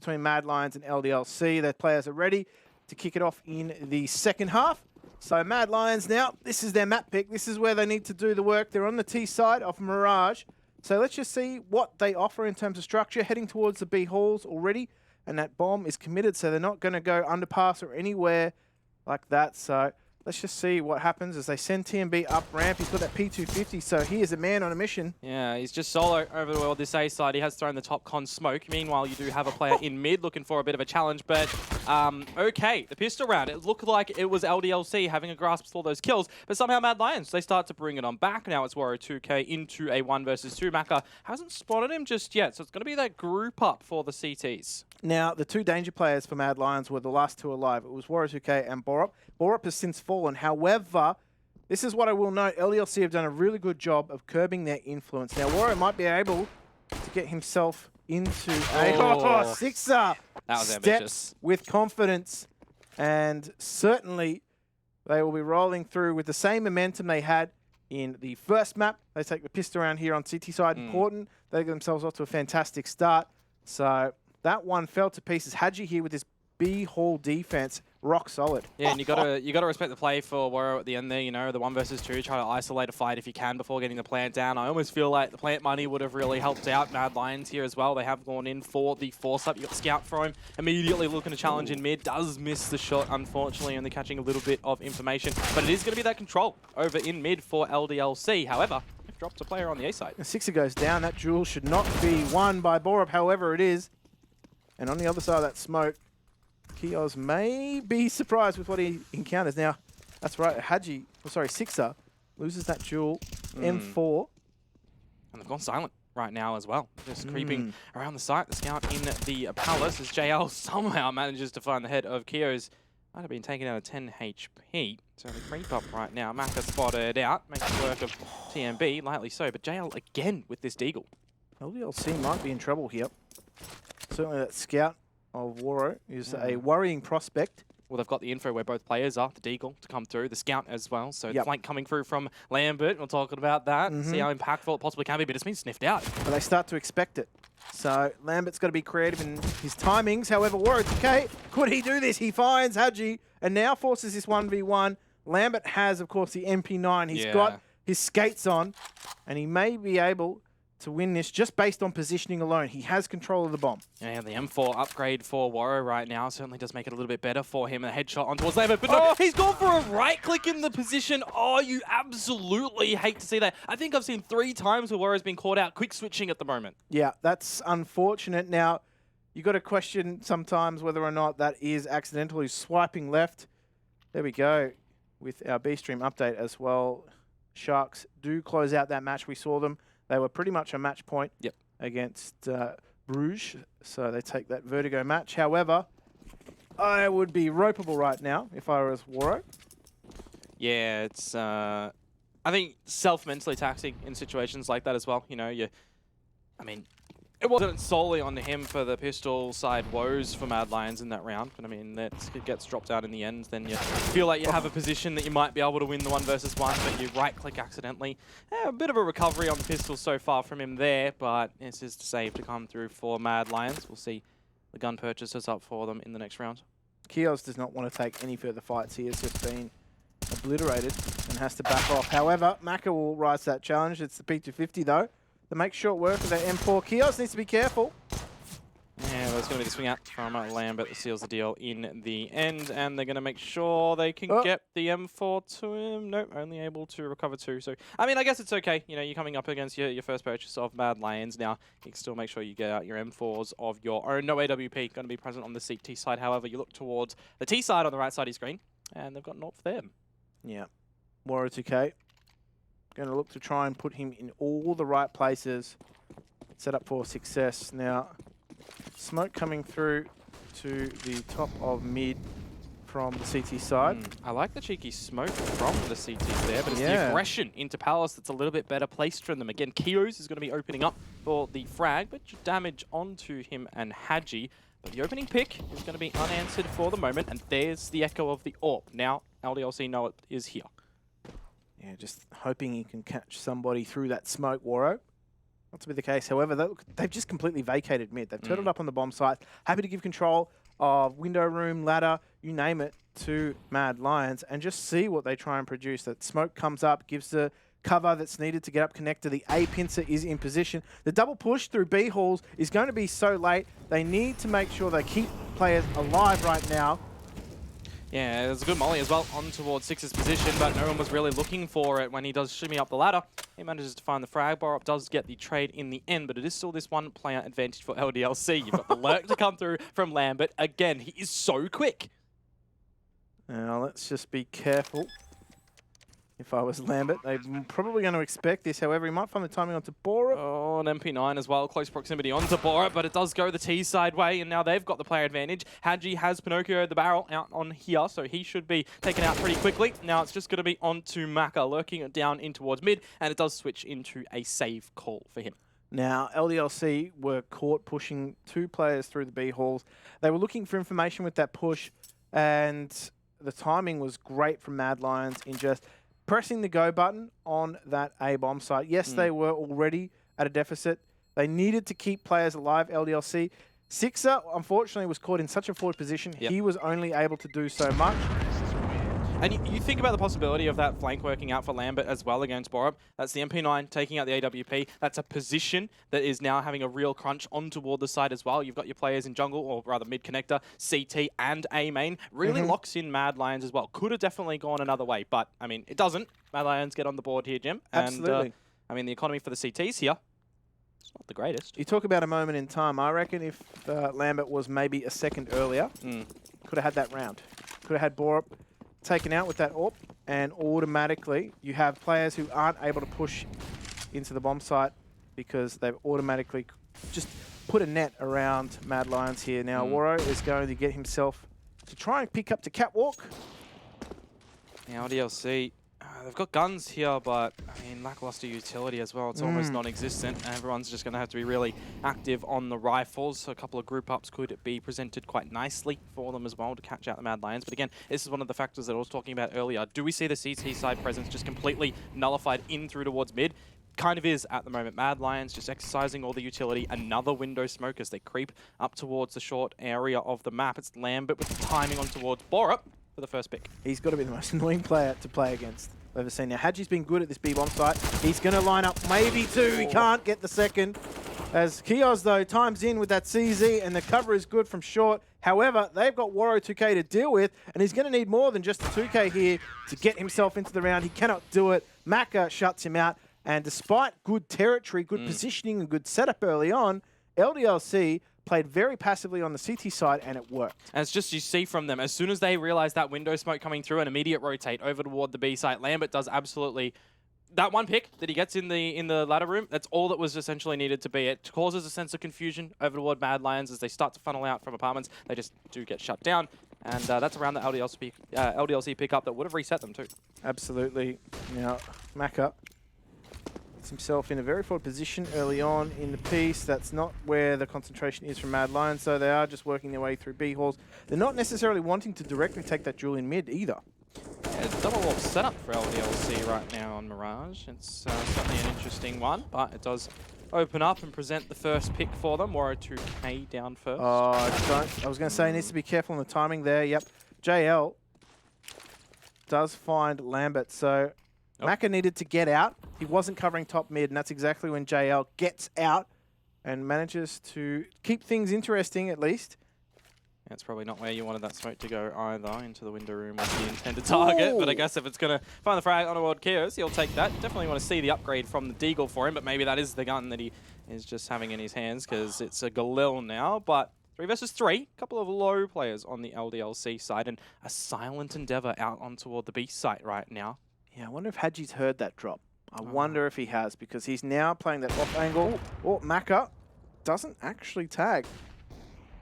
between Mad Lions and LDLC. Their players are ready to kick it off in the second half. So Mad Lions now, this is their map pick. This is where they need to do the work. They're on the T side of Mirage. So let's just see what they offer in terms of structure. Heading towards the B halls already. And that bomb is committed, so they're not going to go underpass or anywhere like that. So let's just see what happens as they send TMB up ramp. He's got that P250, so he is a man on a mission. Yeah, he's just solo over the world this A side. He has thrown the top con smoke. Meanwhile, you do have a player in mid looking for a bit of a challenge, but okay, the pistol round, it looked like it was LDLC having a grasp for all those kills, but somehow Mad Lions, they start to bring it on back. Now it's Warrior 2K into a 1 versus 2. Maka hasn't spotted him just yet, so it's going to be that group up for the CTs. Now, the two danger players for Mad Lions were the last two alive. It was Warrior 2K and Borup. Borup has since fallen. However, this is what I will note. LDLC have done a really good job of curbing their influence. Now, Warrior might be able to get himself into a sixer. That was Steps ambitious. with confidence. And certainly, they will be rolling through with the same momentum they had in the first map. They take the pistol around here on CT side. Important. They get themselves off to a fantastic start. So that one fell to pieces. Hadji here with his B hall defense, rock solid. Yeah, and you gotta respect the play for Warrior at the end there. You know, the 1 versus 2, try to isolate a fight if you can before getting the plant down. I almost feel like the plant money would have really helped out Mad Lions here as well. They have gone in for the force up. You got Scout for him, immediately looking to challenge in mid. Does miss the shot, unfortunately, only catching a little bit of information. But it is gonna be that control over in mid for LDLC. However, they've dropped a player on the A side. The sixer goes down. That duel should not be won by Borup. However, it is. And on the other side of that smoke, Kios may be surprised with what he encounters. Now, that's right, Sixer loses that duel, M4. And they've gone silent right now as well. Just creeping around the site. The scout in the palace as JL somehow manages to find the head of Kios. Might have been taken out of 10 HP. So the creep up right now. Maka spotted out, makes work of TMB, lightly so. But JL again with this deagle. LDLC might be in trouble here. Certainly that scout of Waro is a worrying prospect. Well, they've got the info where both players are, the deagle to come through, the scout as well. So the flank coming through from Lambert, we're talking about that, see how impactful it possibly can be, but it's been sniffed out. But they start to expect it. So Lambert's got to be creative in his timings. However, Warrior, okay, could he do this? He finds Hadji and now forces this 1v1. Lambert has, of course, the MP9. He's got his skates on, and he may be able to win this just based on positioning alone. He has control of the bomb. Yeah, the M4 upgrade for Warrior right now certainly does make it a little bit better for him. A headshot on towards Lambert, but no, he's gone for a right click in the position. Oh, you absolutely hate to see that. I think I've seen 3 times where Warrior's been caught out quick switching at the moment. Yeah, that's unfortunate. Now, you got to question sometimes whether or not that is accidental. He's swiping left. There we go with our B-Stream update as well. Sharks do close out that match. We saw them. They were pretty much a match point against Bruges, so they take that Vertigo match. However, I would be ropeable right now if I was Waro. Yeah, it's, I think, self-mentally taxing in situations like that as well. You know, I mean, it wasn't solely on him for the pistol side woes for Mad Lions in that round, but I mean, it gets dropped out in the end. Then you feel like you have a position that you might be able to win the 1 versus 1, but you right-click accidentally. A bit of a recovery on the pistol so far from him there, but it's just a save to come through for Mad Lions. We'll see the gun purchases up for them in the next round. Kios does not want to take any further fights. He has just been obliterated and has to back off. However, Maka will rise to that challenge. It's the P250 though. To make short work of that M4. Kios needs to be careful. Yeah, there's going to be the swing out from Lambert that seals the deal in the end, and they're going to make sure they can get the M4 to him. Nope, only able to recover 2. So, I mean, I guess it's okay. You know, you're coming up against your first purchase of Mad Lions. Now, you can still make sure you get out your M4s of your own. No AWP going to be present on the CT side. However, you look towards the T side on the right side of your screen, and they've got North for them. Yeah. Warrior 2K. Going to look to try and put him in all the right places. Set up for success. Now, smoke coming through to the top of mid from the CT side. I like the cheeky smoke from the CTs there, but it's the aggression into Palace that's a little bit better placed from them. Again, Kios is going to be opening up for the frag, but damage onto him and Hadji. But the opening pick is going to be unanswered for the moment, and there's the echo of the AWP. Now, LDLC know it is here. Yeah, just hoping he can catch somebody through that smoke, Waro. not to be the case. However, they've just completely vacated mid. They've turtled up on the bomb site, happy to give control of window room, ladder, you name it, to Mad Lions, and just see what they try and produce. That smoke comes up, gives the cover that's needed to get up connected. The A pincer is in position. The double push through B halls is going to be so late. They need to make sure they keep players alive right now. Yeah, there's a good molly as well on towards Six's position, but no one was really looking for it when he does shimmy up the ladder. He manages to find the frag. Borup does get the trade in the end, but it is still this one player advantage for LDLC. You've got the lurk to come through from Lambert. Again, he is so quick. Now, let's just be careful. If I was Lambert, they're probably going to expect this. However, he might find the timing onto Borup. Oh, an MP9 as well. Close proximity onto Borup, but it does go the T side way, and now they've got the player advantage. Hadji has Pinocchio the barrel out on here, so he should be taken out pretty quickly. Now it's just going to be onto Maka, lurking it down in towards mid, and it does switch into a save call for him. Now, LDLC were caught pushing 2 players through the B halls. They were looking for information with that push, and the timing was great from Mad Lions in just pressing the go button on that A bomb site. Yes, they were already at a deficit. They needed to keep players alive, LDLC. Sixer, unfortunately, was caught in such a forward position. Yep. He was only able to do so much. And you think about the possibility of that flank working out for Lambert as well against Borup. That's the MP9 taking out the AWP. That's a position that is now having a real crunch on toward the side as well. You've got your players in jungle, or rather mid connector, CT and A main. Really locks in Mad Lions as well. Could have definitely gone another way, but I mean, it doesn't. Mad Lions get on the board here, Jim. Absolutely. And, I mean, the economy for the CTs here, it's not the greatest. You talk about a moment in time. I reckon if Lambert was maybe a second earlier, could have had that round. Could have had Borup taken out with that AWP, and automatically you have players who aren't able to push into the bomb site because they've automatically just put a net around Mad Lions here. Now, Waro is going to get himself to try and pick up to catwalk. Now, LDLC, they've got guns here, but I mean, lackluster utility as well. It's almost non-existent. Everyone's just going to have to be really active on the rifles. So a couple of group ups could be presented quite nicely for them as well to catch out the Mad Lions. But again, this is one of the factors that I was talking about earlier. Do we see the CT side presence just completely nullified in through towards mid? Kind of is at the moment. Mad Lions just exercising all the utility. Another window smoke as they creep up towards the short area of the map. It's Lambert with the timing on towards Borup for the first pick. He's got to be the most annoying player to play against I've ever seen. Now, Hadji's been good at this B-bomb site. He's going to line up maybe 2. He can't get the second. As Kios, though, times in with that CZ, and the cover is good from short. However, they've got Waro 2K to deal with, and he's going to need more than just the 2K here to get himself into the round. He cannot do it. Maka shuts him out, and despite good territory, good positioning, and good setup early on, LDLC played very passively on the CT side, and it worked. And it's just, you see from them, as soon as they realize that window smoke coming through, an immediate rotate over toward the B site. Lambert does absolutely... That one pick that he gets in the ladder room, that's all that was essentially needed to be. It causes a sense of confusion over toward Mad Lions as they start to funnel out from apartments. They just do get shut down. And that's around the LDLC pickup that would have reset them too. Absolutely. Now, Maka himself in a very forward position early on in the piece. That's not where the concentration is from Mad Lions, so they are just working their way through B halls. They're not necessarily wanting to directly take that duel in mid either. Yeah, it's double warp setup for LDLC right now on Mirage. It's certainly an interesting one, but it does open up and present the first pick for them. Waro 2K down first. I was going to say, he needs to be careful on the timing there. Yep. JL does find Lambert, so Maka needed to get out. He wasn't covering top mid, and that's exactly when JL gets out and manages to keep things interesting, at least. That's probably not where you wanted that smoke to go either, into the window room with the intended target. But I guess if it's going to find the frag on Award Kios, he'll take that. Definitely want to see the upgrade from the Deagle for him, but maybe that is the gun that he is just having in his hands, because it's a Galil now. But 3 versus 3, a couple of low players on the LDLC side, and a silent Endeavor out on toward the B site right now. Yeah, I wonder if Hadji's heard that drop. I wonder if he has, because he's now playing that off angle. Oh, Maka doesn't actually tag.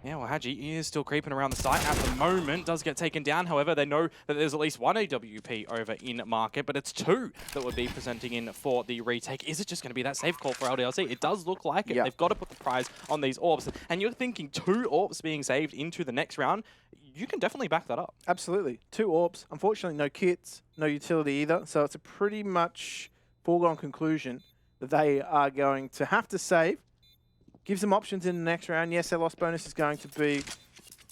Yeah, well, Hadji is still creeping around the site at the moment. Does get taken down. However, they know that there's at least 1 AWP over in market, but it's 2 that would be presenting in for the retake. Is it just going to be that safe call for LDLC? It does look like it. Yep. They've got to put the prize on these AWPs. And you're thinking 2 AWPs being saved into the next round. You can definitely back that up. Absolutely. 2 AWPs. Unfortunately, no kits, no utility either. So it's a pretty much foregone conclusion that they are going to have to save. Gives them options in the next round. Yes, their loss bonus is going to be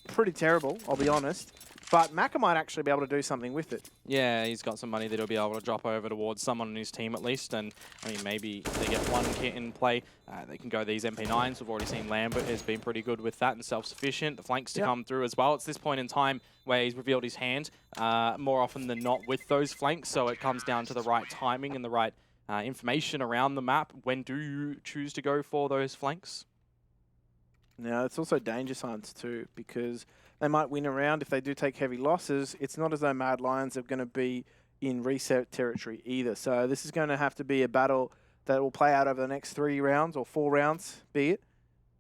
pretty terrible, I'll be honest. But Maka might actually be able to do something with it. Yeah, he's got some money that he'll be able to drop over towards someone on his team at least. And I mean, maybe if they get one kit in play, they can go these MP9s. We've already seen Lambert has been pretty good with that and self-sufficient. The flanks to come through as well. It's this point in time where he's revealed his hand more often than not with those flanks. So it comes down to the right timing and the right information around the map. When do you choose to go for those flanks? Now, it's also danger signs too, because they might win a round if they do take heavy losses. It's not as though Mad Lions are going to be in reset territory either. So this is going to have to be a battle that will play out over the next 3 rounds or 4 rounds, be it.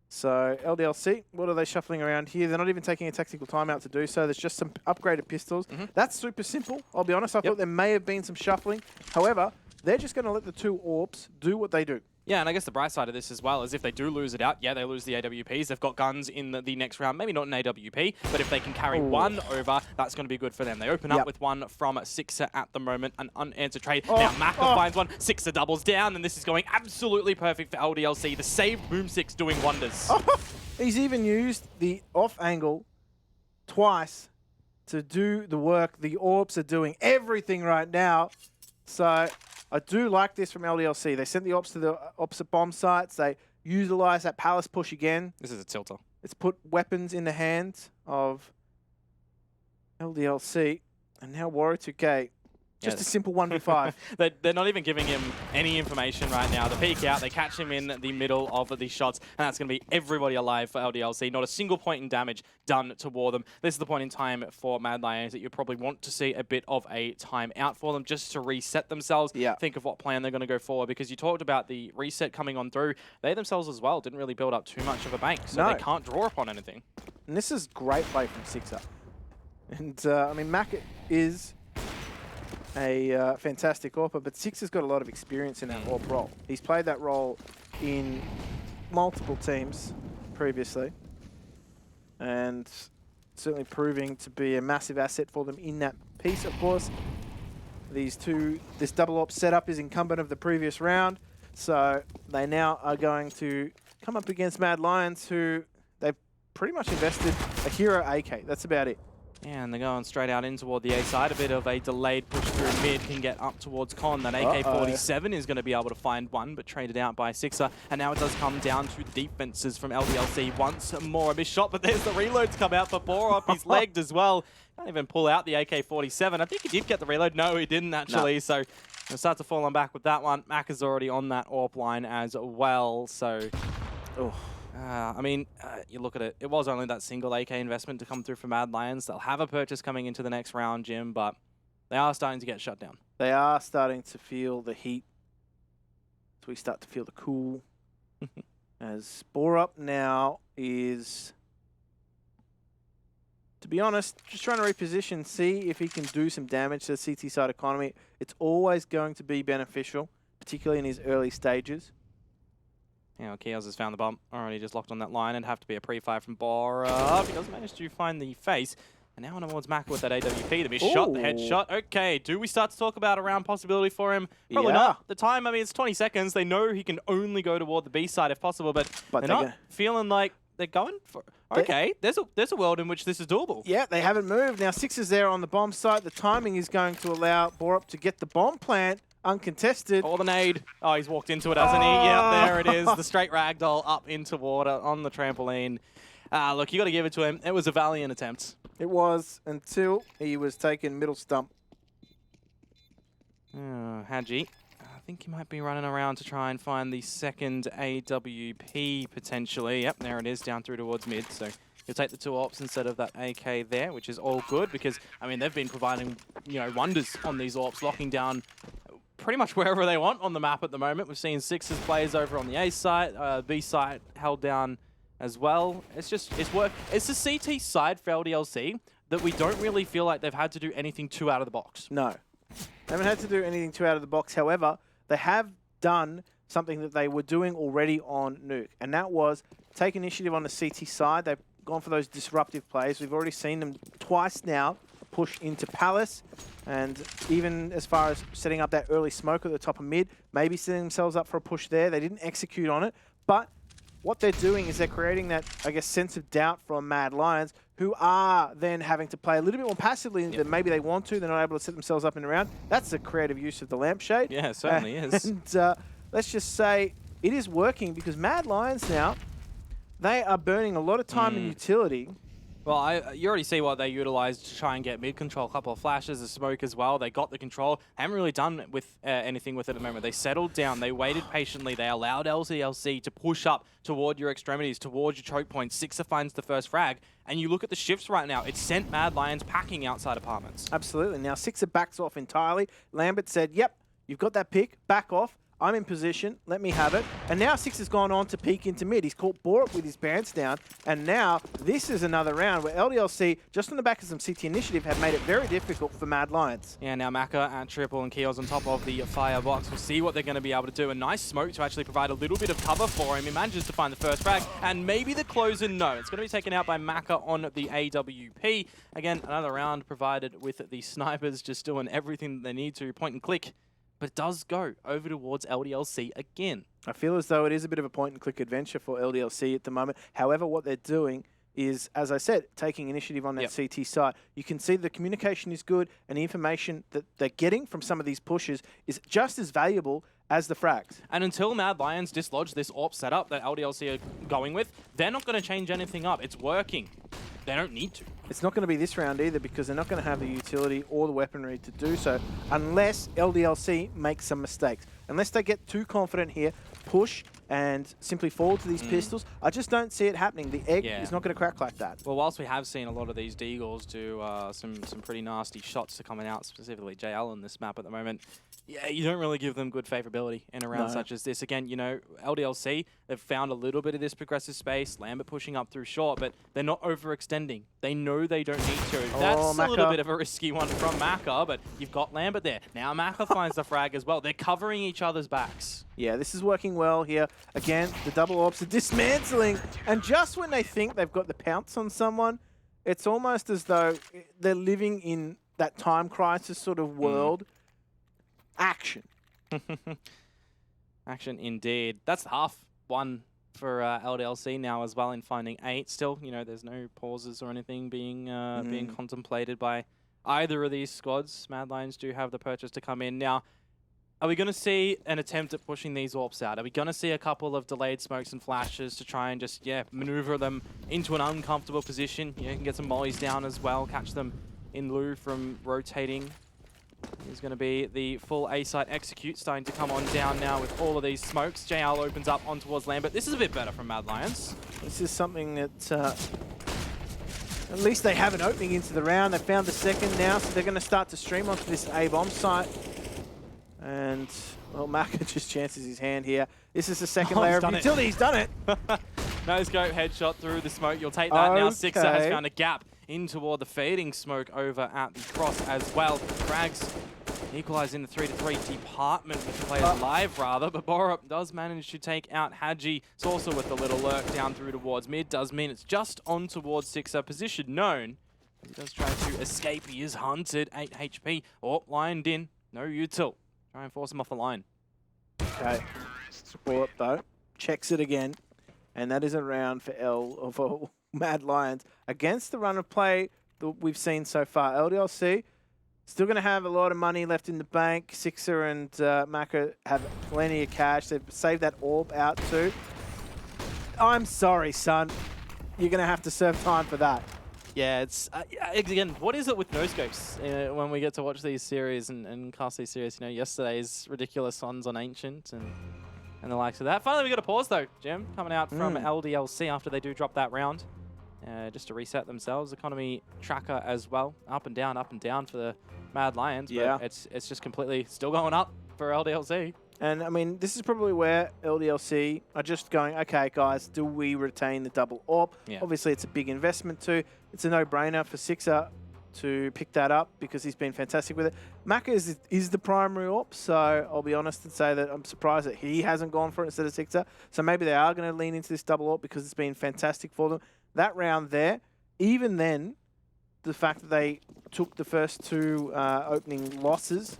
So LDLC, what are they shuffling around here? They're not even taking a tactical timeout to do so. There's just some upgraded pistols. That's super simple, I'll be honest. I thought there may have been some shuffling. However, they're just going to let the 2 AWPs do what they do. Yeah, and I guess the bright side of this as well is if they do lose it out, yeah, they lose the AWPs. They've got guns in the next round. Maybe not an AWP, but if they can carry one over, that's going to be good for them. They open up with one from Sixer at the moment, an unanswered trade. Now Maka finds one. Sixer doubles down, and this is going absolutely perfect for LDLC. The saved Boom 6 doing wonders. He's even used the off angle twice to do the work. The AWPs are doing everything right now. So I do like this from LDLC. They sent the AWPs to the opposite bomb sites. They utilize that palace push again. This is a tilter. It's put weapons in the hands of LDLC. And now Warrior 2K. Just a simple 1v5. They're not even giving him any information right now. They peek out, they catch him in the middle of the shots, and that's going to be everybody alive for LDLC. Not a single point in damage done toward them. This is the point in time for Mad Lions that you probably want to see a bit of a time out for them just to reset themselves. Think of what plan they're going to go for, because you talked about the reset coming on through. They themselves as well didn't really build up too much of a bank, so they can't draw upon anything. And this is great play from Sixer. And, I mean, Mac is a fantastic AWPer, but Sixer's got a lot of experience in that AWP role. He's played that role in multiple teams previously, and certainly proving to be a massive asset for them in that piece, of course. This double AWP setup is incumbent of the previous round, so they now are going to come up against Mad Lions, who they've pretty much invested a hero AK. That's about it. Yeah, and they're going straight out in toward the A side. A bit of a delayed push through mid can get up towards Con. That AK-47 is going to be able to find one, but traded out by Sixer. And now it does come down to defenses from LDLC once more. A missed shot, but there's the reloads come out for Borup. He's legged as well. Can't even pull out the AK-47. I think he did get the reload. No, he didn't actually. So he'll start to fall on back with that one. Mac is already on that AWP line as well. So... I mean, you look at it, it was only that single AK investment to come through for Mad Lions. They'll have a purchase coming into the next round, Jim, but they are starting to get shut down. They are starting to feel the heat. So we start to feel the cool. As Borup now is, to be honest, just trying to reposition, see if he can do some damage to the CT side economy. It's always going to be beneficial, particularly in his early stages. Yeah, Kios has found the bump. Already just locked on that line and have to be a pre-fire from Borup. He does manage to find the face. And now on towards Maka with that AWP. The missed shot, the headshot. Okay, do we start to talk about a round possibility for him? Probably not. The time, I mean, it's 20 seconds. They know he can only go toward the B side if possible, but they're not feeling like they're going for... Okay, there's a world in which this is doable. Yeah, they haven't moved. Now, Sixer's there on the bomb site. The timing is going to allow Borup to get the bomb plant uncontested. Or the nade. Oh, he's walked into it, hasn't he? Yeah, there it is. The straight ragdoll up into water on the trampoline. Look, you got to give it to him. It was a valiant attempt. It was, until he was taken middle stump. Hadji, I think he might be running around to try and find the second AWP potentially. Yep, there it is, down through towards mid. So he'll take the 2 AWPs instead of that AK there, which is all good because, I mean, they've been providing, wonders on these AWPs, locking down pretty much wherever they want on the map at the moment. We've seen Sixers players over on the A site, B site held down as well. It's the CT side for LDLC that we don't really feel like they've had to do anything too out of the box. No. They haven't had to do anything too out of the box. However, they have done something that they were doing already on Nuke, and that was take initiative on the CT side. They've gone for those disruptive plays. We've already seen them twice now push into Palace. And even as far as setting up that early smoke at the top of mid, maybe setting themselves up for a push there. They didn't execute on it, but what they're doing is they're creating that, I guess, sense of doubt from Mad Lions, who are then having to play a little bit more passively than maybe they want to. They're not able to set themselves up in the round. That's a creative use of the lampshade. Yeah, it certainly is. And let's just say it is working because Mad Lions now, they are burning a lot of time and utility. Well, you already see what they utilized to try and get mid control. A couple of flashes of smoke as well. They got the control. Haven't really done with anything with it at the moment. They settled down. They waited patiently. They allowed LDLC to push up toward your extremities, towards your choke point. Sixer finds the first frag. And you look at the shifts right now. It sent Mad Lions packing outside apartments. Absolutely. Now, Sixer backs off entirely. Lambert said, yep, you've got that pick. Back off. I'm in position, let me have it. And now Six has gone on to peek into mid. He's caught Borup with his pants down. And now this is another round where LDLC, just on the back of some CT initiative, have made it very difficult for Mad Lions. Yeah, now Maka at triple and Keos on top of the firebox. We'll see what they're going to be able to do. A nice smoke to actually provide a little bit of cover for him. He manages to find the first frag. And maybe the closer, no. It's going to be taken out by Maka on the AWP. Again, another round provided with the snipers just doing everything that they need to, point and click. But it does go over towards LDLC again. I feel as though it is a bit of a point-and-click adventure for LDLC at the moment. However, what they're doing is, as I said, taking initiative on that CT side. You can see the communication is good, and the information that they're getting from some of these pushes is just as valuable as the frags. And until Mad Lions dislodge this AWP setup that LDLC are going with, they're not going to change anything up. It's working. They don't need to. It's not going to be this round either because they're not going to have the utility or the weaponry to do so unless LDLC makes some mistakes. Unless they get too confident here, push and simply fall to these pistols. I just don't see it happening. The egg is not going to crack like that. Well, whilst we have seen a lot of these Deagles do some pretty nasty shots to coming out, specifically JL on this map at the moment, yeah, you don't really give them good favorability in a round such as this. Again, you know, LDLC, they've found a little bit of this progressive space. Lambert pushing up through short, but they're not overextending. They know they don't need to. That's a little bit of a risky one from Maka, but you've got Lambert there. Now Maka finds the frag as well. They're covering each other's backs. Yeah, this is working well here. Again, the double ops are dismantling. And just when they think they've got the pounce on someone, it's almost as though they're living in that time crisis sort of world. Action. Action indeed. That's half one for LDLC now as well in finding 8. Still, you know, there's no pauses or anything being being contemplated by either of these squads. Mad Lions do have the purchase to come in. Now, are we going to see an attempt at pushing these AWPs out? Are we going to see a couple of delayed smokes and flashes to try and just, maneuver them into an uncomfortable position? You can get some mollies down as well, catch them in lieu from rotating. Is going to be the full A-site execute starting to come on down now with all of these smokes. JL opens up on towards Lambert. This is a bit better from Mad Lions. This is something that at least they have an opening into the round. They found the second now, so they're going to start to stream onto this A-bomb site. And, well, Maka just chances his hand here. This is the second layer of utility. He's done it. No scope, headshot through the smoke. You'll take that now. Sixer has found a gap in toward the fading smoke over at the cross as well. Frags equalize in the 3-3 department with the players alive, rather, but Borup does manage to take out Hadji. Saucer with a little lurk down through towards mid. Does mean it's just on towards Sixer. Position known. He does try to escape. He is hunted. 8 HP. Oh, lined in. No util. Try and force him off the line. Okay. Borup, though, checks it again. And that is a round for Mad Lions against the run of play that we've seen so far. LDLC still going to have a lot of money left in the bank. Sixer and Maka have plenty of cash. They've saved that AWP out too. I'm sorry, son. You're going to have to serve time for that. Yeah, it's again, what is it with no scopes when we get to watch these series and cast these series? You know, yesterday's ridiculous ones on Ancient and the likes of that. Finally, we got a pause though, Jim, coming out from LDLC after they do drop that round. Just to reset themselves. Economy tracker as well. Up and down for the Mad Lions. Yeah. But it's just completely still going up for LDLC. And, I mean, this is probably where LDLC are just going, okay, guys, do we retain the double AWP? Yeah. Obviously, it's a big investment too. It's a no-brainer for Sixer to pick that up because he's been fantastic with it. Maka is the primary AWP, so I'll be honest and say that I'm surprised that he hasn't gone for it instead of Sixer. So maybe they are going to lean into this double AWP because it's been fantastic for them. That round there, even then, the fact that they took the first two opening losses,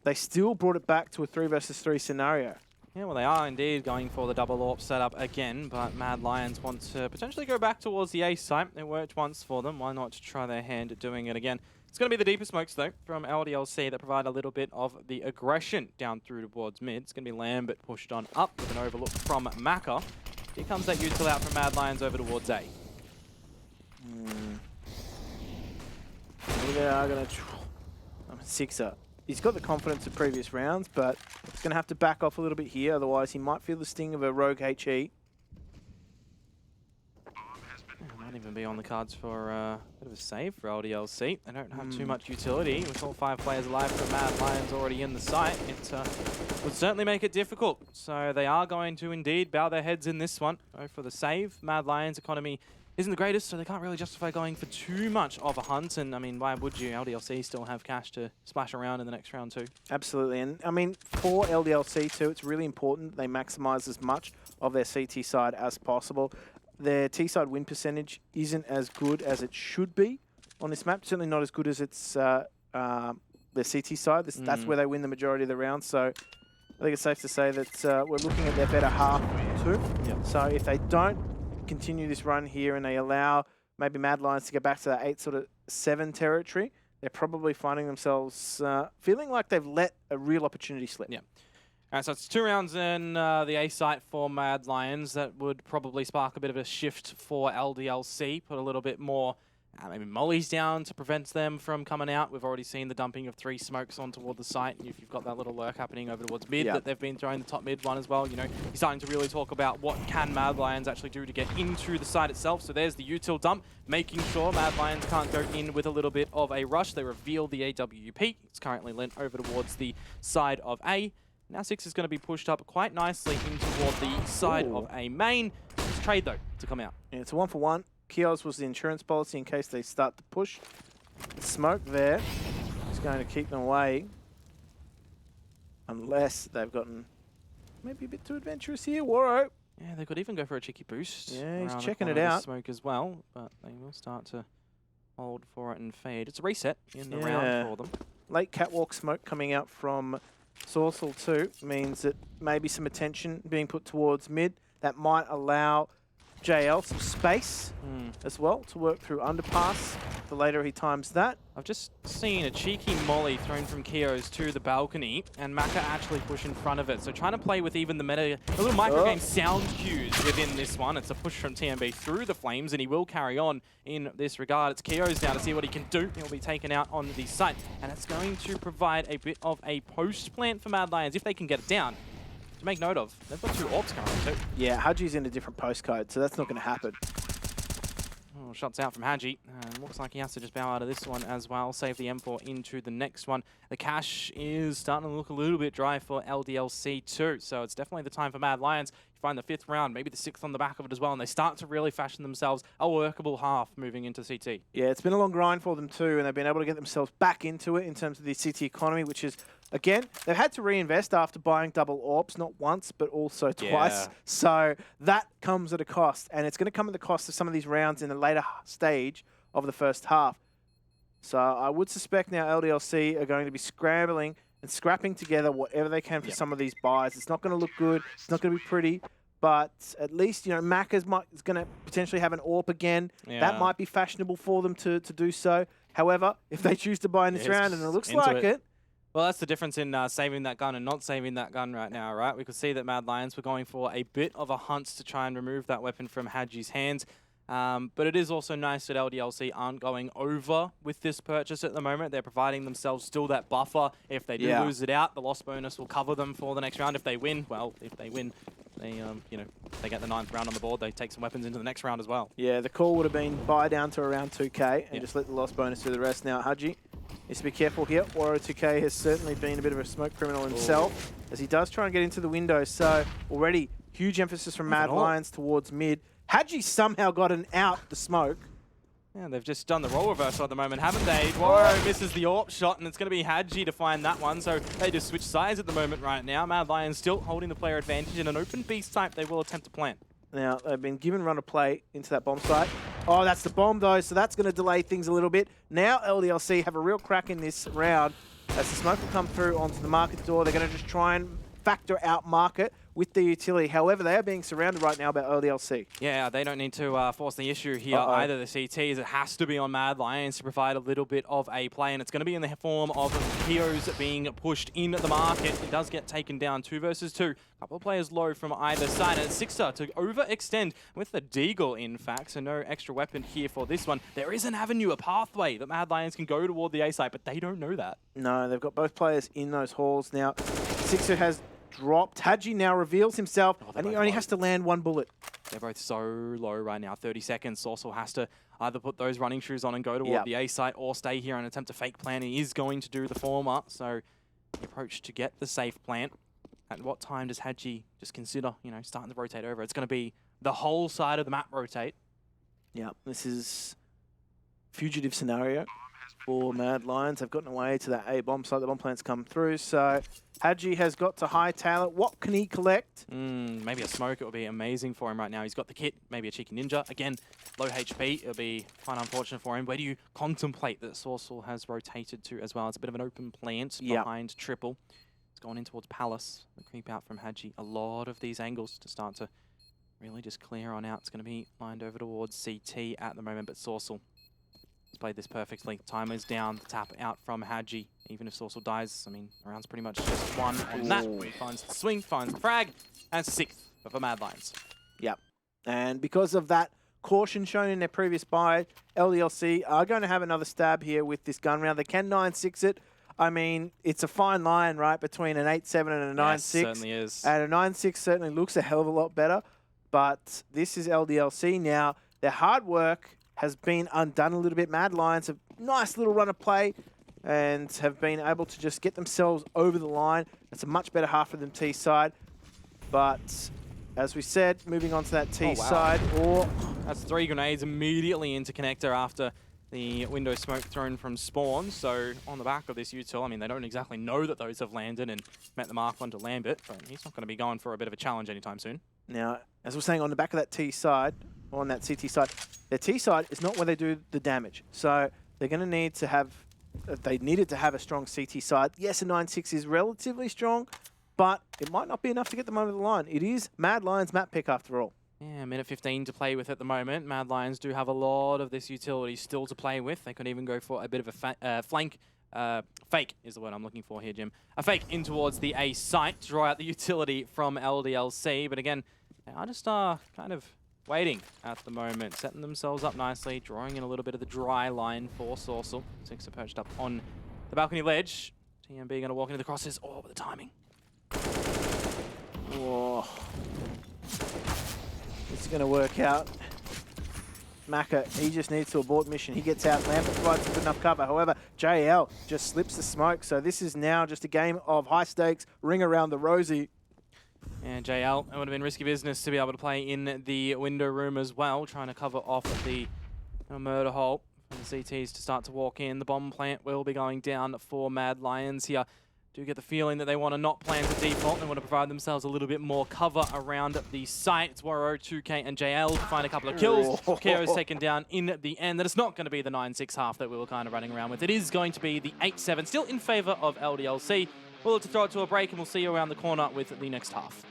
they still brought it back to a 3 versus 3 scenario. Yeah, well, they are indeed going for the double AWP setup again, but Mad Lions want to potentially go back towards the A site. It worked once for them. Why not try their hand at doing it again? It's going to be the deeper smokes, though, from LDLC that provide a little bit of the aggression down through towards mid. It's going to be Lambert pushed on up with an overlook from Maka. Here comes that util out from Mad Lions over towards A. They are going to... Sixer. He's got the confidence of previous rounds, but he's going to have to back off a little bit here. Otherwise, he might feel the sting of a rogue HE. Might even be on the cards for a bit of a save for LDLC. They don't have too much utility. With all 5 players alive from Mad Lions already in the site, it would certainly make it difficult. So they are going to indeed bow their heads in this one. Go for the save. Mad Lions' economy isn't the greatest, so they can't really justify going for too much of a hunt. And, I mean, why would you? LDLC still have cash to splash around in the next round too. Absolutely. And, I mean, for LDLC too, it's really important they maximise as much of their CT side as possible. Their T-side win percentage isn't as good as it should be on this map. Certainly not as good as its their CT side. That's where they win the majority of the rounds. So I think it's safe to say that we're looking at their better half too. Yep. So if they don't continue this run here and they allow maybe Mad Lions to get back to that 8 sort of 7 territory, they're probably finding themselves feeling like they've let a real opportunity slip. Yeah. All right, so it's 2 rounds in the A site for Mad Lions. That would probably spark a bit of a shift for LDLC, put a little bit more maybe mollies down to prevent them from coming out. We've already seen the dumping of 3 smokes on toward the site. If you've got that little lurk happening over towards mid that they've been throwing the top mid one as well, you know, you're starting to really talk about what can Mad Lions actually do to get into the site itself. So there's the util dump, making sure Mad Lions can't go in with a little bit of a rush. They reveal the AWP. It's currently lent over towards the side of A. Now 6 is going to be pushed up quite nicely in toward the side of A main. It's trade, though, to come out. Yeah, it's a 1-for-1. Kios was the insurance policy in case they start to push. The smoke there is going to keep them away. Unless they've gotten maybe a bit too adventurous here. Waro. Yeah, they could even go for a cheeky boost. Yeah, he's around the checking it corner of the out. Smoke as well, but they will start to hold for it and fade. It's a reset in the round for them. Late catwalk smoke coming out from Sourcel too means that maybe some attention being put towards mid. That might allow JL some space as well to work through underpass. The later he times that. I've just seen a cheeky molly thrown from Kios to the balcony, and Maka actually push in front of it. So trying to play with even the meta, a little micro game sound cues within this one. It's a push from TMB through the flames, and he will carry on in this regard. It's Kios now to see what he can do. He'll be taken out on the site, and it's going to provide a bit of a post plant for Mad Lions if they can get it down. To make note of, they've got 2 AWPs currently too. Yeah, Haji's in a different postcode, so that's not going to happen. Oh, shots out from Haji. Looks like he has to just bow out of this one as well. Save the M4 into the next one. The cash is starting to look a little bit dry for LDLC too. So it's definitely the time for Mad Lions. You find the 5th round, maybe the 6th on the back of it as well, and they start to really fashion themselves a workable half moving into CT. Yeah, it's been a long grind for them too, and they've been able to get themselves back into it in terms of the CT economy, which is, again, they've had to reinvest after buying double AWPs, not once, but also twice. So that comes at a cost, and it's going to come at the cost of some of these rounds in the later stage of the first half. So I would suspect now LDLC are going to be scrambling and scrapping together whatever they can for some of these buys. It's not going to look good. It's not going to be pretty. But at least, you know, Macca's is going to potentially have an AWP again. That might be fashionable for them to do so. However, if they choose to buy in this round, and it looks like it. Well, that's the difference in saving that gun and not saving that gun right now, right? We could see that Mad Lions were going for a bit of a hunt to try and remove that weapon from Haji's hands. But it is also nice that LDLC aren't going over with this purchase at the moment. They're providing themselves still that buffer. If they do lose it out, the loss bonus will cover them for the next round. If they win, well, if they win, they you know, they get the 9th round on the board. They take some weapons into the next round as well. Yeah, the call would have been buy down to around 2K and just let the loss bonus do the rest. Now, Haji needs to be careful here. Waro 2K has certainly been a bit of a smoke criminal himself as he does try and get into the window. So already huge emphasis from Mad Lions towards mid. Haji somehow got an out the smoke. Yeah, they've just done the role reversal at the moment, haven't they? Waro misses the AWP shot, and it's going to be Haji to find that one. So they just switch sides at the moment right now. Mad Lions still holding the player advantage. In an open beast type, they will attempt to plant. Now, they've been given run of play into that bomb site. Oh, that's the bomb though, so that's going to delay things a little bit. Now LDLC have a real crack in this round. As the smoke will come through onto the market door, they're going to just try and factor out market with the utility. However, they are being surrounded right now by LDLC. Yeah, they don't need to force the issue here either, the CTs. It has to be on Mad Lions to provide a little bit of a play, and it's going to be in the form of Kios being pushed in the market. He does get taken down 2 versus 2. A couple of players low from either side, and Sixer to overextend with the Deagle, in fact, so no extra weapon here for this one. There is an avenue, a pathway that Mad Lions can go toward the A site, but they don't know that. No, they've got both players in those halls now. Sixer has dropped. Hadji now reveals himself, and he only has to land 1 bullet. They're both so low right now. 30 seconds. Sorcel has to either put those running shoes on and go toward the A site or stay here and attempt to fake plan. He is going to do the former, so the approach to get the safe plant. At what time does Hadji just consider, you know, starting to rotate over? It's going to be the whole side of the map rotate. Yeah, this is fugitive scenario for Mad Lions. They've gotten away to that A bomb site. The bomb plant's come through, so Hadji has got to hightail it. What can he collect? Maybe a smoke. It would be amazing for him right now. He's got the kit, maybe a cheeky ninja. Again, low HP. It'll be quite unfortunate for him. Where do you contemplate that Sorcel has rotated to as well? It's a bit of an open plant behind Triple. It's gone in towards Palace. The creep out from Hadji. A lot of these angles to start to really just clear on out. It's going to be lined over towards CT at the moment, but Sorcel has played this perfectly. Timer's down, the tap out from Hadji. Even if Sorcel dies, I mean, the round's pretty much just one on that. He finds the swing, finds the frag, and 6th for the Mad Lions. Yep. And because of that caution shown in their previous buy, LDLC are going to have another stab here with this gun round. They can 9-6 it. I mean, it's a fine line, right, between an 8-7 and a 9-6. Yes, certainly is. And a 9-6 certainly looks a hell of a lot better. But this is LDLC now. Their hard work has been undone a little bit. Mad Lions have nice little run of play and have been able to just get themselves over the line. It's a much better half for them T side. But as we said, moving on to that T side. That's 3 grenades immediately into connector after the window smoke thrown from spawn. So on the back of this util, I mean, they don't exactly know that those have landed and met the mark onto Lambert, but he's not going to be going for a bit of a challenge anytime soon. Now, as we're saying, on the back of that T side, or on that CT side, their T side is not where they do the damage. So they're going to need to have, they needed to have a strong CT side. Yes, a 9-6 is relatively strong, but it might not be enough to get them over the line. It is Mad Lions map pick after all. Yeah, minute 15 to play with at the moment. Mad Lions do have a lot of this utility still to play with. They could even go for a bit of a flank. Fake is the word I'm looking for here, Jim. A fake in towards the A site to draw out the utility from LDLC. But again, they are just kind of waiting at the moment, setting themselves up nicely, drawing in a little bit of the dry line for Sorcel. Sixer perched up on the balcony ledge. TMB going to walk into the crosses. Oh, but the timing. Oh. It's going to work out. Maka, he just needs to abort mission. He gets out. Lambert provides good enough cover. However, JL just slips the smoke. So this is now just a game of high stakes, ring around the rosy. And JL, it would have been risky business to be able to play in the window room as well, trying to cover off the murder hole for the CTs to start to walk in. The bomb plant will be going down for Mad Lions here. Do get the feeling that they want to not plan to default. They want to provide themselves a little bit more cover around the site. It's Waro, 2K, and JL to find a couple of kills. Kero's taken down in the end. That it's not going to be the 9-6 half that we were kind of running around with. It is going to be the 8-7, still in favor of LDLC. We'll look to throw it to a break, and we'll see you around the corner with the next half.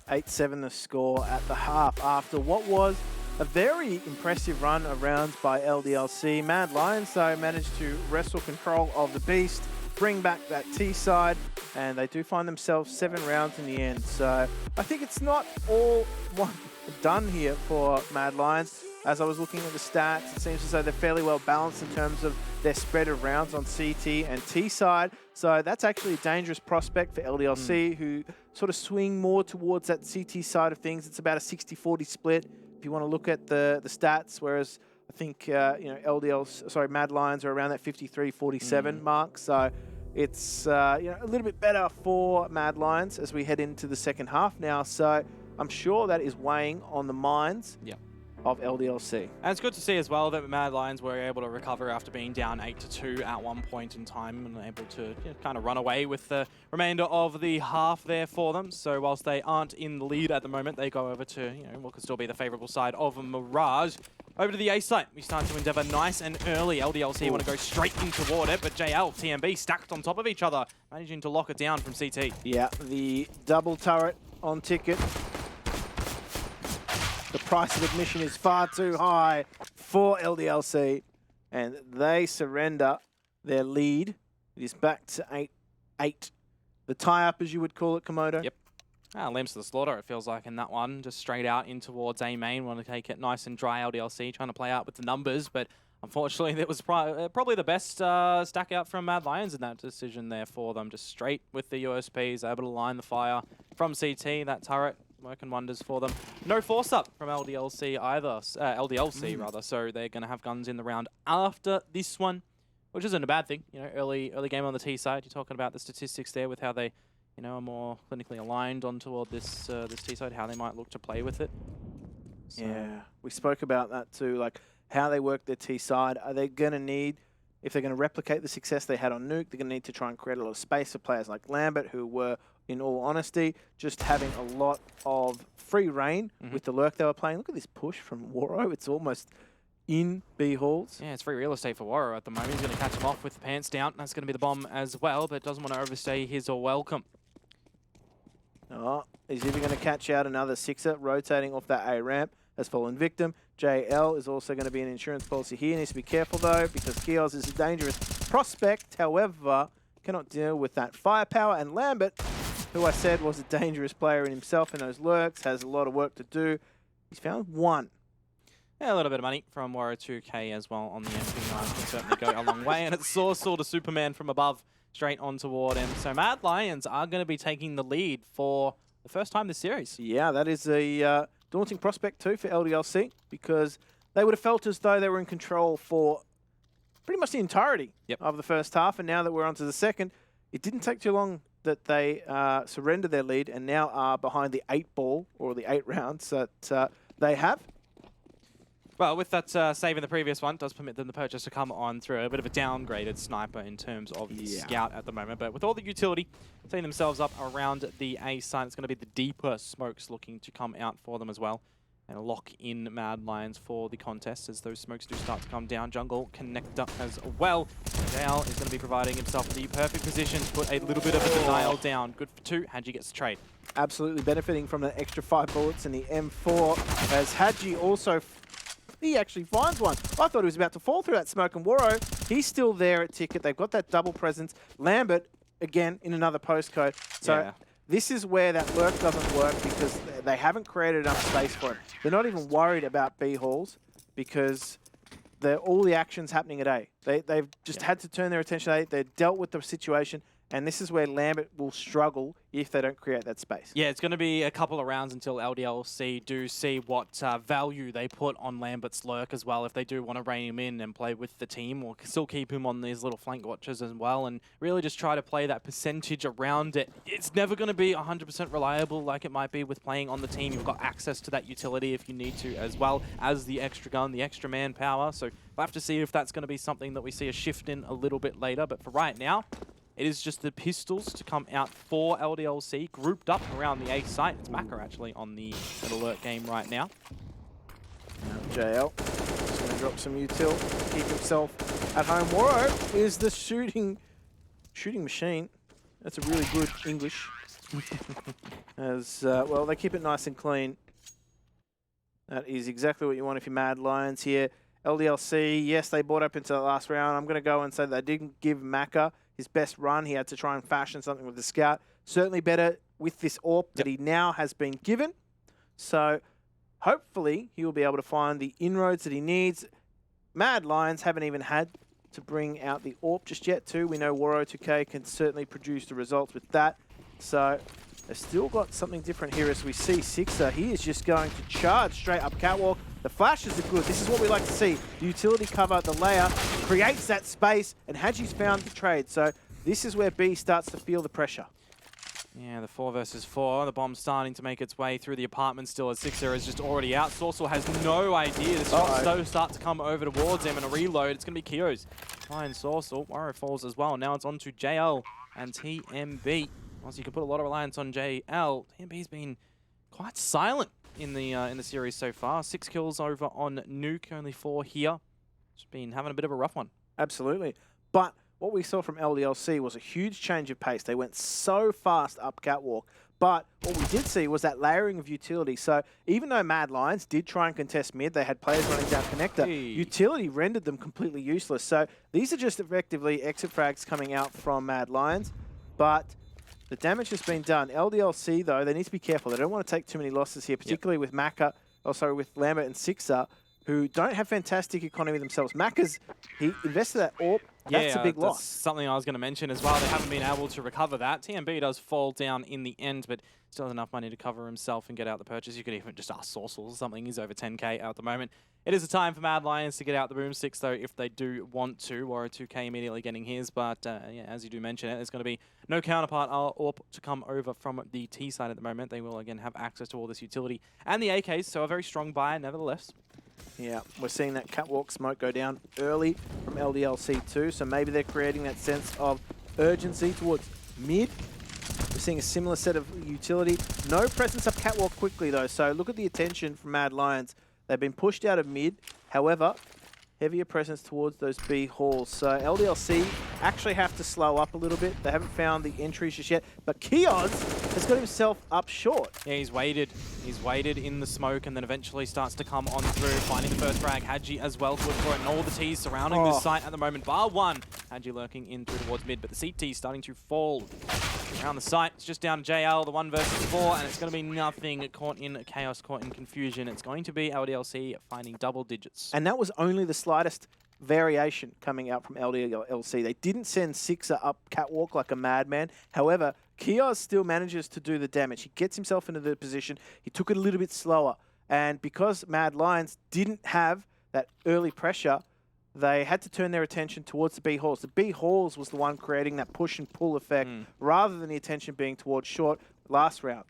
8-7 the score at the half after what was a very impressive run of rounds by LDLC. Mad Lions, though, managed to wrestle control of the beast, bring back that T side, and they do find themselves 7 rounds in the end. So I think it's not all done here for Mad Lions. As I was looking at the stats, it seems as though they're fairly well balanced in terms of their spread of rounds on CT and T side. So that's actually a dangerous prospect for LDLC, who sort of swing more towards that CT side of things. It's about a 60-40 split if you want to look at the stats, whereas I think Mad Lions are around that 53-47 mark. So it's a little bit better for Mad Lions as we head into the second half now. So I'm sure that is weighing on the minds of LDLC. And it's good to see as well that Mad Lions were able to recover after being down 8-2 at one point in time and able to kind of run away with the remainder of the half there for them. So whilst they aren't in the lead at the moment, they go over to what could still be the favourable side of Mirage. Over to the A site, we start to endeavour nice and early. LDLC want to go straight in toward it, but JL, TMB stacked on top of each other, managing to lock it down from CT. Yeah, the double turret on Ticket. The price of admission is far too high for LDLC, and they surrender their lead. It is back to 8-8. The tie-up, as you would call it, Komodo. Yep. Limbs to the slaughter, it feels like, in that one. Just straight out in towards A main. Want to take it nice and dry, LDLC, trying to play out with the numbers, but unfortunately, that was probably the best stack out from Mad Lions in that decision there for them. Just straight with the USPs, able to line the fire from CT, that turret. Working wonders for them. No force up from LDLC either, LDLC rather. So they're going to have guns in the round after this one, which isn't a bad thing. Early game on the T side. You're talking about the statistics there with how they, are more clinically aligned on toward this this T side, how they might look to play with it. So. Yeah, we spoke about that too, like how they work their T side. Are they going to need, if they're going to replicate the success they had on Nuke, they're going to need to try and create a lot of space for players like Lambert, who were, in all honesty, just having a lot of free reign with the lurk they were playing. Look at this push from Waro. It's almost in B halls. Yeah, it's free real estate for Waro at the moment. He's going to catch him off with the pants down. That's going to be the bomb as well, but doesn't want to overstay his or welcome. Oh, he's even going to catch out another sixer, rotating off that A ramp. Has fallen victim. JL is also going to be an insurance policy here. Needs to be careful though, because Kios is a dangerous prospect. However, cannot deal with that firepower. And Lambert, who I said was a dangerous player in himself in those lurks, has a lot of work to do. He's found one. Yeah, a little bit of money from Waro 2K as well on the MP9 can certainly go a long way. And it's Sourcewell to Superman from above, straight on toward him. So Mad Lions are going to be taking the lead for the first time this series. Yeah, that is a daunting prospect too for LDLC, because they would have felt as though they were in control for pretty much the entirety of the first half. And now that we're on to the second, it didn't take too long that they surrendered their lead and now are behind the 8-ball, or the 8 rounds that they have. Well, with that save in the previous one, does permit them the purchase to come on through a bit of a downgraded sniper in terms of the scout at the moment. But with all the utility, setting themselves up around the A side, it's going to be the deeper smokes looking to come out for them as well. And lock in Mad Lions for the contest as those smokes do start to come down. Jungle connector as well. JL is going to be providing himself the perfect position to put a little bit of a denial down. Good for 2. Hadji gets the trade. Absolutely benefiting from the extra 5 bullets in the M4, as Hadji also... He actually finds one. I thought he was about to fall through that smoke, and Waro, he's still there at Ticket. They've got that double presence. Lambert, again, in another postcode. So this is where that lurk doesn't work, because they haven't created enough space for it. They're not even worried about B halls, because all the action's happening at A. They've just had to turn their attention to A. They've dealt with the situation. And this is where Lambert will struggle if they don't create that space. Yeah, it's going to be a couple of rounds until LDLC do see what value they put on Lambert's lurk as well, if they do want to rein him in and play with the team, or still keep him on these little flank watches as well, and really just try to play that percentage around it. It's never going to be 100% reliable like it might be with playing on the team. You've got access to that utility if you need to, as well as the extra gun, the extra manpower. So we'll have to see if that's going to be something that we see a shift in a little bit later. But for right now, it is just the pistols to come out for LDLC, grouped up around the A site. It's Maka actually on the alert game right now. JL just going to drop some util, keep himself at home. Waro is the shooting machine. That's a really good English. As well, they keep it nice and clean. That is exactly what you want if you're Mad Lions here. LDLC, yes, they bought up into the last round. I'm going to go and say they didn't give Maka his best run. He had to try and fashion something with the scout. Certainly better with this AWP that he now has been given. So hopefully he will be able to find the inroads that he needs. Mad Lions haven't even had to bring out the AWP just yet too. We know Waro2K can certainly produce the results with that. So they've still got something different here as we see Sixer. He is just going to charge straight up catwalk. The flashes are good. This is what we like to see. The utility cover, the layer, creates that space, and Haji's found the trade. So this is where B starts to feel the pressure. Yeah, the 4 versus 4. The bomb's starting to make its way through the apartment still as Sixer is just already out. Sorsal has no idea. The shots start to come over towards him and a reload. It's going to be Kio's. Fine Sorsal. Waro falls as well. Now it's on to JL and TMB. Once you can put a lot of reliance on JL, TMB's been quite silent in the series so far. 6 kills over on Nuke, only 4 here. Just been having a bit of a rough one. Absolutely. But what we saw from LDLC was a huge change of pace. They went so fast up catwalk. But what we did see was that layering of utility. So even though Mad Lions did try and contest mid, they had players running down connector, utility rendered them completely useless. So these are just effectively exit frags coming out from Mad Lions. But the damage has been done. LDLC, though, they need to be careful. They don't want to take too many losses here, particularly with Maka, also with Lambert and Sixer, who don't have fantastic economy themselves. Maka's, he invested that AWP. That's a big loss. That's something I was going to mention as well. They haven't been able to recover that. TMB does fall down in the end, but still has enough money to cover himself and get out the purchase. You could even just ask Sorsal or something. He's over 10k at the moment. It is a time for Mad Lions to get out the boomsticks, though, if they do want to. Waro2K immediately getting his, but yeah, as you do mention it, there's going to be no counterpart AWP to come over from the T side at the moment. They will, again, have access to all this utility and the AKs, so a very strong buy, nevertheless. Yeah, we're seeing that catwalk smoke go down early from LDLC too, so maybe they're creating that sense of urgency towards mid. We're seeing a similar set of utility. No presence up catwalk quickly though, so look at the attention from Mad Lions. They've been pushed out of mid, however, heavier presence towards those B halls. So LDLC actually have to slow up a little bit. They haven't found the entries just yet, but Kioz has got himself up short. Yeah, he's waited. He's waited in the smoke and then eventually starts to come on through, finding the first frag. Haji as well, good for it, and all the T's surrounding this site at the moment, bar one. Haji lurking in through towards mid, but the CT starting to fall around the site. It's just down to JL, the 1 versus 4, and it's going to be nothing caught in chaos, caught in confusion. It's going to be LDLC finding double digits. And that was only the slightest variation coming out from LDLC. They didn't send Sixer up catwalk like a madman. However, Kioz still manages to do the damage. He gets himself into the position. He took it a little bit slower. And because Mad Lions didn't have that early pressure, they had to turn their attention towards the B halls. The B halls was the one creating that push and pull effect rather than the attention being towards short last round.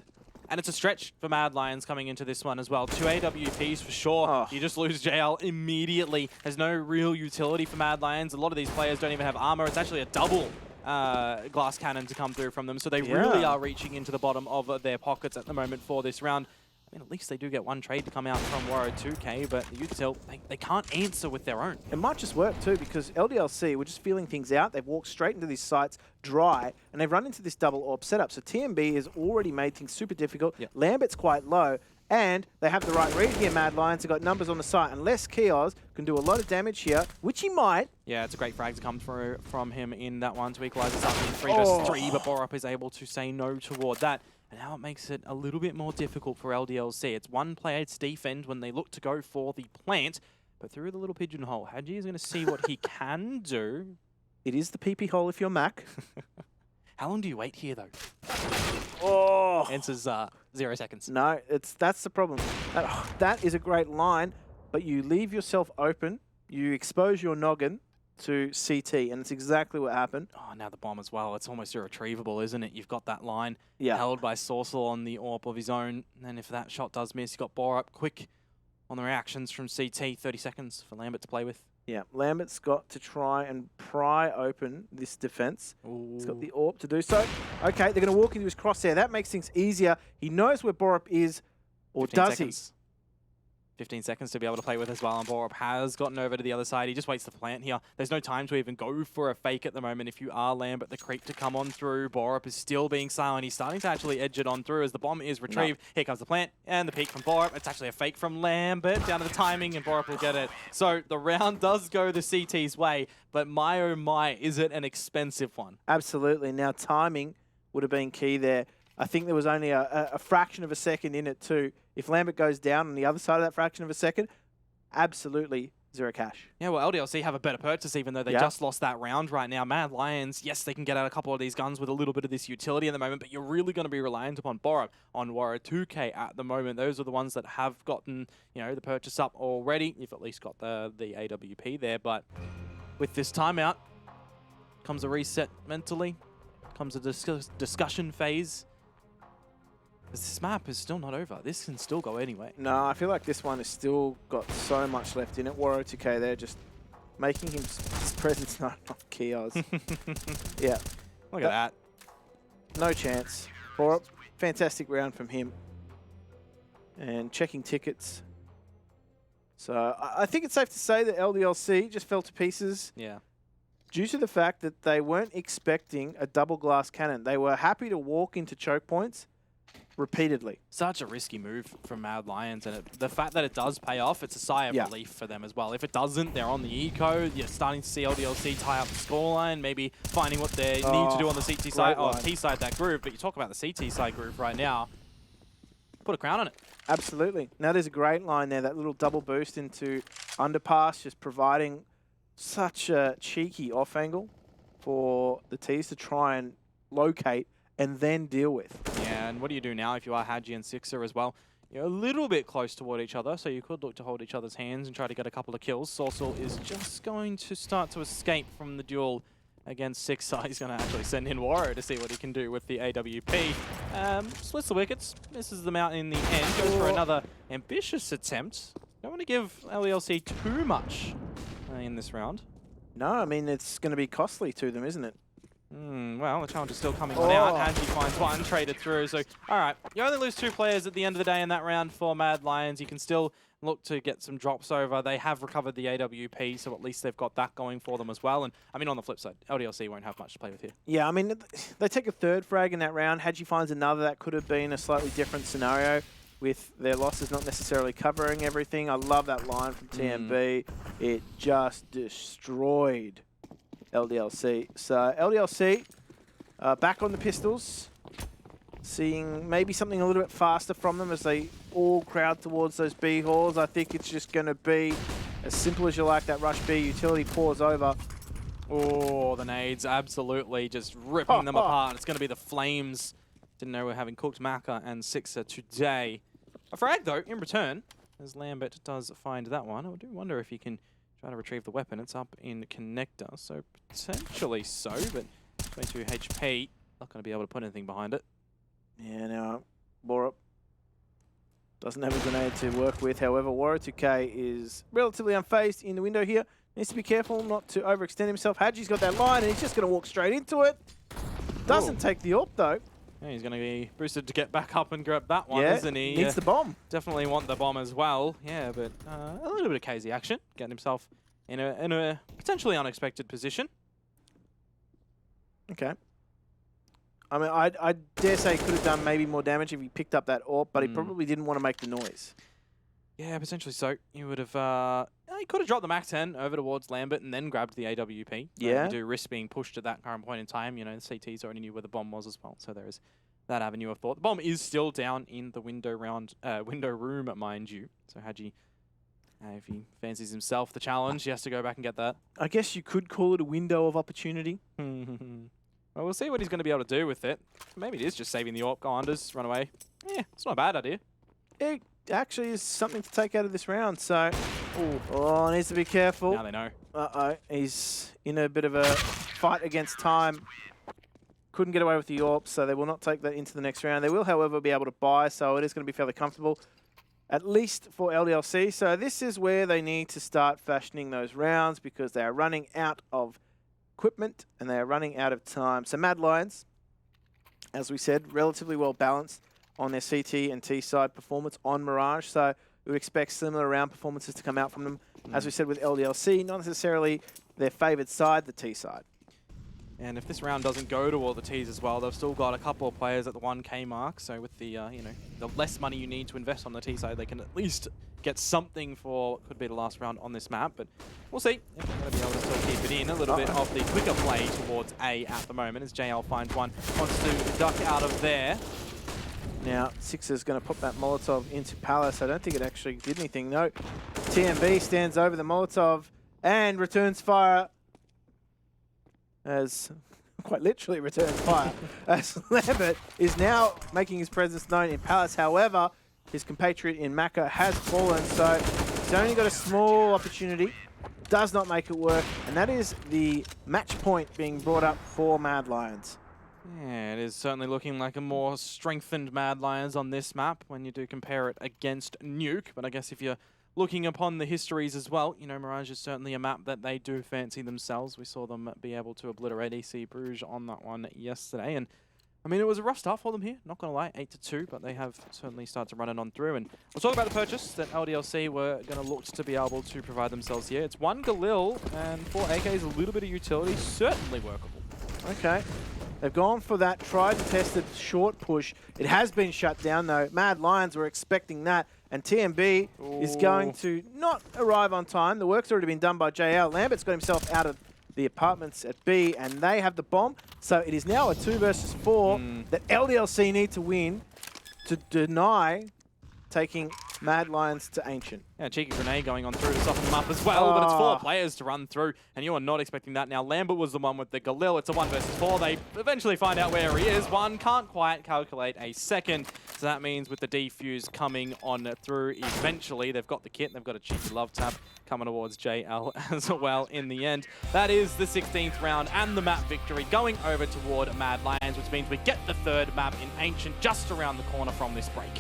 And it's a stretch for Mad Lions coming into this one as well. 2 AWPs for sure. You just lose JL immediately. There's no real utility for Mad Lions. A lot of these players don't even have armor. It's actually a double glass cannon to come through from them. So they really are reaching into the bottom of their pockets at the moment for this round. I mean, at least they do get 1 trade to come out from Waro2K, but the Util, they can't answer with their own. It might just work too, because LDLC were just feeling things out. They've walked straight into these sites dry, and they've run into this double AWP setup. So TMB has already made things super difficult. Lambert's quite low, and they have the right read here, Mad Lions. They've got numbers on the site. Unless Kioz can do a lot of damage here, which he might. Yeah, it's a great frag to come through from him in that one to equalize this up in 3 versus 3, but Borup is able to say no toward that. And now it makes it a little bit more difficult for LDLC. It's one player to defend when they look to go for the plant, but through the little pigeonhole, Haji is going to see what he can do. It is the PP hole if you're Mac. How long do you wait here, though? Answers 0 seconds. No, that's the problem. That is a great line, but you leave yourself open, you expose your noggin to CT, and it's exactly what happened. Oh, now the bomb as well. It's almost irretrievable, isn't it? You've got that line held by Sorsal on the AWP of his own, and then if that shot does miss, you've got Borup quick on the reactions from CT. 30 seconds for Lambert to play with. Yeah, Lambert's got to try and pry open this defense. He's got the AWP to do so. Okay, they're going to walk into his crosshair. That makes things easier. He knows where Borup is, or does he? 15 seconds to be able to play with as well, and Borup has gotten over to the other side. He just waits to plant here. There's no time to even go for a fake at the moment if you are Lambert. The creep to come on through. Borup is still being silent. He's starting to actually edge it on through as the bomb is retrieved. Here comes the plant, and the peek from Borup. It's actually a fake from Lambert. Down to the timing, and Borup will get it. So the round does go the CT's way, but my oh my, is it an expensive one? Absolutely. Now, timing would have been key there. I think there was only a fraction of a second in it too. If Lambert goes down on the other side of that fraction of a second, absolutely zero cash. Yeah, well, LDLC have a better purchase even though they just lost that round right now. Mad Lions, yes, they can get out a couple of these guns with a little bit of this utility at the moment, but you're really going to be reliant upon Borup on Warrior 2K at the moment. Those are the ones that have gotten, you know, the purchase up already. You've at least got the AWP there, but with this timeout comes a reset mentally, comes a discussion phase. This map is still not over. This can still go anyway. No, I feel like this one has still got so much left in it. Warrior 2K there just making his presence known on Kios. Yeah. Look at that. No chance. Borup, fantastic round from him. And checking tickets. So I think it's safe to say that LDLC just fell to pieces. Yeah. Due to the fact that they weren't expecting a double glass cannon. They were happy to walk into choke points repeatedly. Such a risky move from Mad Lions, and the fact that it does pay off, it's a sigh of relief for them as well. If it doesn't, they're on the eco. You're starting to see LDLC tie up the scoreline, maybe finding what they need to do on the CT side, or T side that groove. But you talk about the CT side groove right now. Put a crown on it. Absolutely. Now there's a great line there, that little double boost into underpass, just providing such a cheeky off angle for the T's to try and locate and then deal with. Yeah, and what do you do now if you are Hadji and Sixer as well? You're a little bit close toward each other, so you could look to hold each other's hands and try to get a couple of kills. Sorsal is just going to start to escape from the duel against Sixer. He's going to actually send in Warrior to see what he can do with the AWP. Splits the wickets, misses them out in the end, goes for another ambitious attempt. Don't want to give LDLC too much in this round. No, I mean, it's going to be costly to them, isn't it? Well, the challenge is still coming on out. Hadji finds one, traded through. So, all right, you only lose 2 players at the end of the day in that round for Mad Lions. You can still look to get some drops over. They have recovered the AWP, so at least they've got that going for them as well. And, I mean, on the flip side, LDLC won't have much to play with here. Yeah, I mean, they take a 3rd frag in that round. Hadji finds another. That could have been a slightly different scenario with their losses not necessarily covering everything. I love that line from TMB. It just destroyed LDLC. So LDLC back on the pistols, seeing maybe something a little bit faster from them as they all crowd towards those B halls. I think it's just going to be as simple as you like. That rush B utility pours over. Oh, the nades absolutely just ripping them apart. It's going to be the Flames. Didn't know we're having cooked Maka and Sixer today. A frag though in return, as Lambert does find that one. I do wonder if he can try to retrieve the weapon. It's up in connector, so potentially so, but 22 HP, not going to be able to put anything behind it. Yeah, now Borup doesn't have a grenade to work with. However, Warrior 2K is relatively unfazed in the window here. Needs to be careful not to overextend himself. Hadji's got that line, and he's just going to walk straight into it. Doesn't take the AWP, though. Yeah, he's going to be boosted to get back up and grab that one, isn't he? Needs the bomb. Definitely want the bomb as well. Yeah, but a little bit of KZ action, getting himself in a potentially unexpected position. Okay. I mean, I dare say he could have done maybe more damage if he picked up that AWP, but he probably didn't want to make the noise. Yeah, potentially so. You would have... he could have dropped the MAC-10 over towards Lambert and then grabbed the AWP. Yeah. You do risk being pushed at that current point in time. You know, the CTs already knew where the bomb was as well, so there is that avenue of thought. The bomb is still down in the window room, mind you. So Hadji, if he fancies himself the challenge, he has to go back and get that. I guess you could call it a window of opportunity. Well, we'll see what he's going to be able to do with it. Maybe it is just saving the AWP, go unders, run away. Yeah, it's not a bad idea. It actually is something to take out of this round, so... Oh, needs to be careful. Now they know. Uh-oh, he's in a bit of a fight against time. Couldn't get away with the AWP, so they will not take that into the next round. They will, however, be able to buy, so it is going to be fairly comfortable, at least for LDLC. So this is where they need to start fashioning those rounds because they are running out of equipment and they are running out of time. So Mad Lions, as we said, relatively well balanced on their CT and T side performance on Mirage. So we expect similar round performances to come out from them. As we said with LDLC, not necessarily their favoured side, the T side. And if this round doesn't go to all the Ts as well, they've still got a couple of players at the 1K mark. So with the, you know, the less money you need to invest on the T side, they can at least get something for what could be the last round on this map. But we'll see if they're going to be able to still keep it in. A little bit of the quicker play towards A at the moment as JL finds one, wants to duck out of there. Now, Sixer's going to put that Molotov into Palace. I don't think it actually did anything, no. TMB stands over the Molotov and returns fire. As quite literally returns fire, as Lambert is now making his presence known in Palace. However, his compatriot in Maka has fallen, so he's only got a small opportunity. Does not make it work, and that is the match point being brought up for Mad Lions. Yeah, it is certainly looking like a more strengthened Mad Lions on this map when you do compare it against Nuke. But I guess if you're looking upon the histories as well, you know, Mirage is certainly a map that they do fancy themselves. We saw them be able to obliterate EC Bruges on that one yesterday. And, I mean, it was a rough start for them here, not going to lie, 8-2, but they have certainly started to run it on through. And we'll talk about the purchase that LDLC were going to look to be able to provide themselves here. It's 1 Galil and 4 AKs, a little bit of utility, certainly workable. Okay. They've gone for that tried and tested short push. It has been shut down, though. Mad Lions were expecting that. And TMB is going to not arrive on time. The work's already been done by JL. Lambert's got himself out of the apartments at B, and they have the bomb. So it is now a 2 versus 4 that LDLC need to win to deny taking Mad Lions to Ancient. Yeah, cheeky grenade going on through to soften them up as well, but it's 4 players to run through, and you are not expecting that. Now, Lambert was the one with the Galil. It's a 1 versus 4. They eventually find out where he is. One can't quite calculate a second, so that means with the defuse coming on through eventually, they've got the kit, they've got a cheeky love tap coming towards JL as well in the end. That is the 16th round and the map victory going over toward Mad Lions, which means we get the 3rd map in Ancient just around the corner from this break.